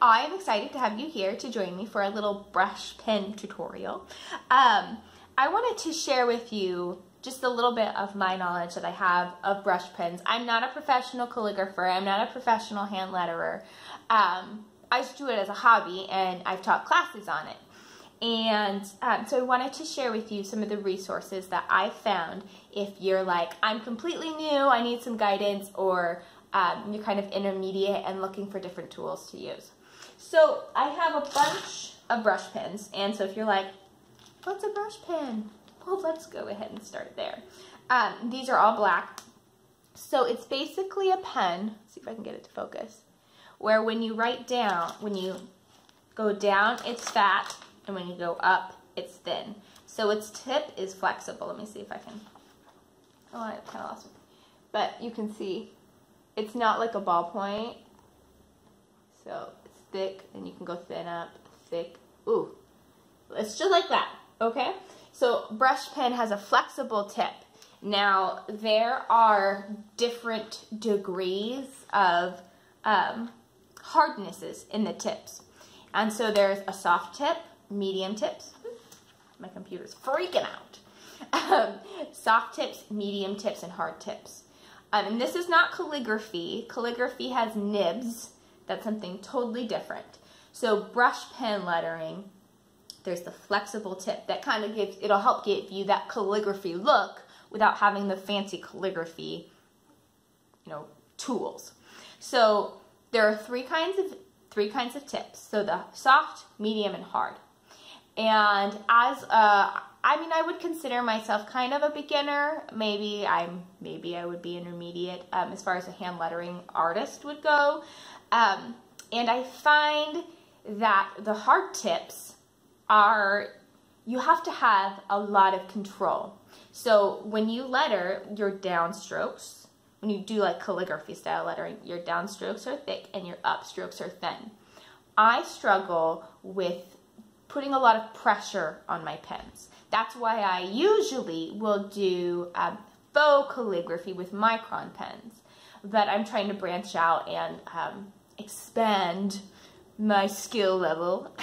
I am excited to have you here to join me for a little brush pen tutorial. I wanted to share with you just a little bit of my knowledge that I have of brush pens. I'm not a professional calligrapher. I'm not a professional hand letterer. I just do it as a hobby, and I've taught classes on it. And so I wanted to share with you some of the resources that I found if you're like, I'm completely new, I need some guidance, or you're kind of intermediate and looking for different tools to use. So I have a bunch of brush pens, and so if you're like, what's a brush pen? Well, let's go ahead and start there. These are all black. So it's basically a pen, let's see if I can get it to focus, where when you write down, when you go down, it's fat, and when you go up, it's thin. So its tip is flexible. Let me see if I can, oh, I kind of lost it. But you can see, it's not like a ballpoint. So it's thick, and you can go thin up, thick, ooh. It's just like that, okay? So brush pen has a flexible tip. Now, there are different degrees of hardnesses in the tips. And so there's a soft tip, medium tips. My computer's freaking out. Soft tips, medium tips, and hard tips. And this is not calligraphy. Calligraphy has nibs. That's something totally different. So brush pen lettering, there's the flexible tip that kind of gives, it'll help give you that calligraphy look without having the fancy calligraphy, tools. So there are three kinds of tips. So the soft, medium, and hard. And as I would consider myself kind of a beginner. Maybe I would be intermediate as far as a hand lettering artist would go. And I find that the hard tips are, you have to have a lot of control. So when you letter your downstrokes, when you do like calligraphy style lettering, your downstrokes are thick and your upstrokes are thin. I struggle with putting a lot of pressure on my pens. That's why I usually will do faux calligraphy with micron pens. But I'm trying to branch out and expand my skill level.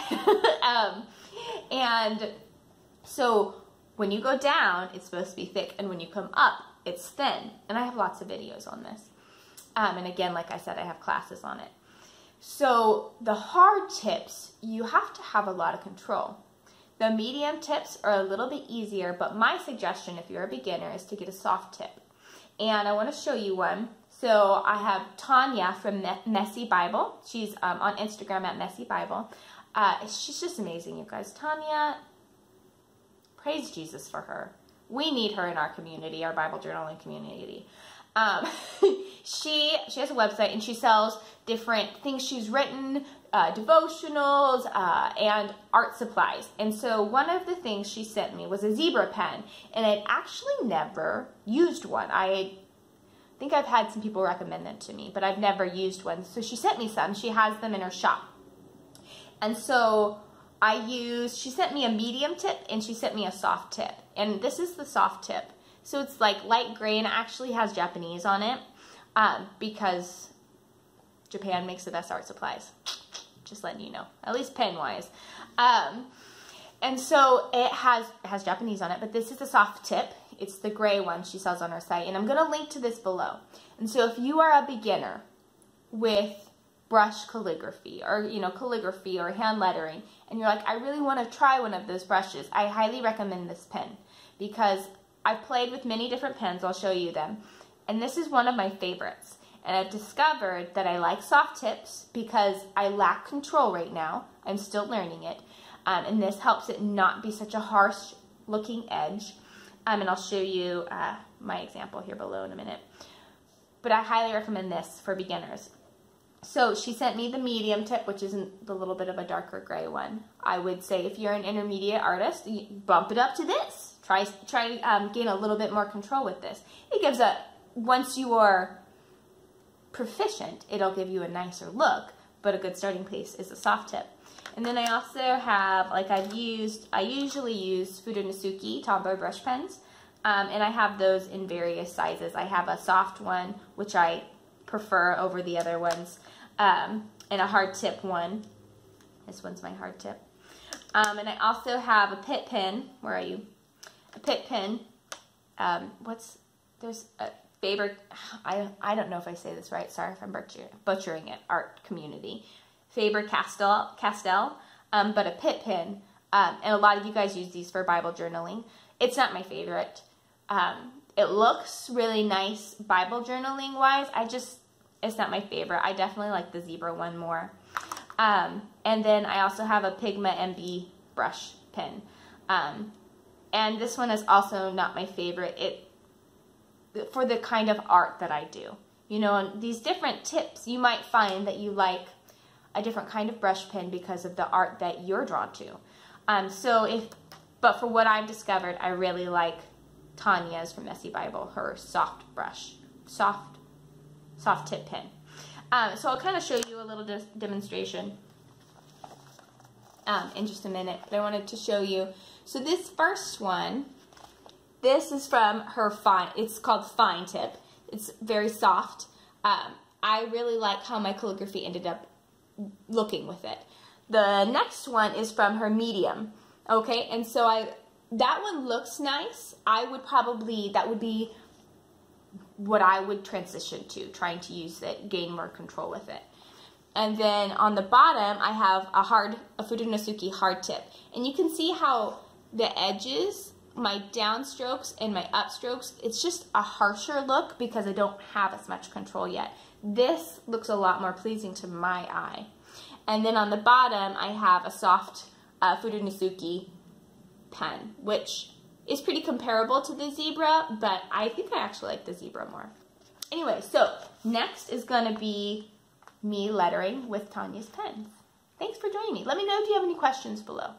And so when you go down, it's supposed to be thick, and when you come up, it's thin. And I have lots of videos on this. And again, like I said, I have classes on it. So the hard tips, you have to have a lot of control. The medium tips are a little bit easier, but my suggestion if you're a beginner is to get a soft tip. And I want to show you one. So I have Tanya from Messy Bible. She's on Instagram at Messy Bible. She's just amazing, you guys. Tanya, praise Jesus for her. We need her in our community, our Bible journaling community. She has a website, and she sells different things she's written, devotionals, and art supplies. And so one of the things she sent me was a zebra pen, and I'd actually never used one. I think I've had some people recommend them to me, but I've never used one. So she sent me some. She has them in her shop. And so she sent me a medium tip, and she sent me a soft tip. And this is the soft tip. So it's like light gray, and it actually has Japanese on it because Japan makes the best art supplies. Just letting you know, at least pen-wise. And so it has Japanese on it, but this is the soft tip. It's the gray one she sells on her site, and I'm going to link to this below. And so if you are a beginner with brush calligraphy or, calligraphy or hand lettering, and you're like, I really want to try one of those brushes, I highly recommend this pen because I've played with many different pens. I'll show you them. And this is one of my favorites. And I've discovered that I like soft tips because I lack control right now. I'm still learning it. And this helps it not be such a harsh looking edge. And I'll show you my example here below in a minute. But I highly recommend this for beginners. So she sent me the medium tip, which isn't the little bit of a darker gray one. I would say if you're an intermediate artist, you bump it up to this. Try gain a little bit more control with this. It gives once you are proficient, it'll give you a nicer look, but a good starting place is a soft tip. And then I also have, I usually use Fudenosuke Tombow brush pens, and I have those in various sizes. I have a soft one, which I prefer over the other ones. and a hard tip one. This one's my hard tip. And I also have a Pitt pen. Where are you? A Pitt pen. There's a Faber, I don't know if I say this right. Sorry if I'm butchering it. Art community. Faber-Castell, but a Pitt pen. And a lot of you guys use these for Bible journaling. It's not my favorite. It looks really nice Bible journaling wise. It's not my favorite. I definitely like the zebra one more. And then I also have a Pigma MB brush pen. And this one is also not my favorite. For the kind of art that I do. You know, and these different tips, you might find that you like a different kind of brush pen because of the art that you're drawn to. But for what I've discovered, I really like Tanya's from Messy Bible, her soft tip pen. So I'll kind of show you a little demonstration in just a minute, but I wanted to show you. So this first one, this is from her it's called Fine Tip. It's very soft. I really like how my calligraphy ended up looking with it. The next one is from her Medium. Okay, and so that one looks nice. That would be what I would transition to, trying to use it, gain more control with it. And then on the bottom, I have a Fudenosuke hard tip. And you can see how the edges, my downstrokes and my upstrokes, it's just a harsher look because I don't have as much control yet. This looks a lot more pleasing to my eye. And then on the bottom, I have a soft Fudenosuke pen, which is pretty comparable to the zebra, but I think I actually like the zebra more. Anyway, so next is going to be me lettering with Tanya's pens. Thanks for joining me. Let me know if you have any questions below.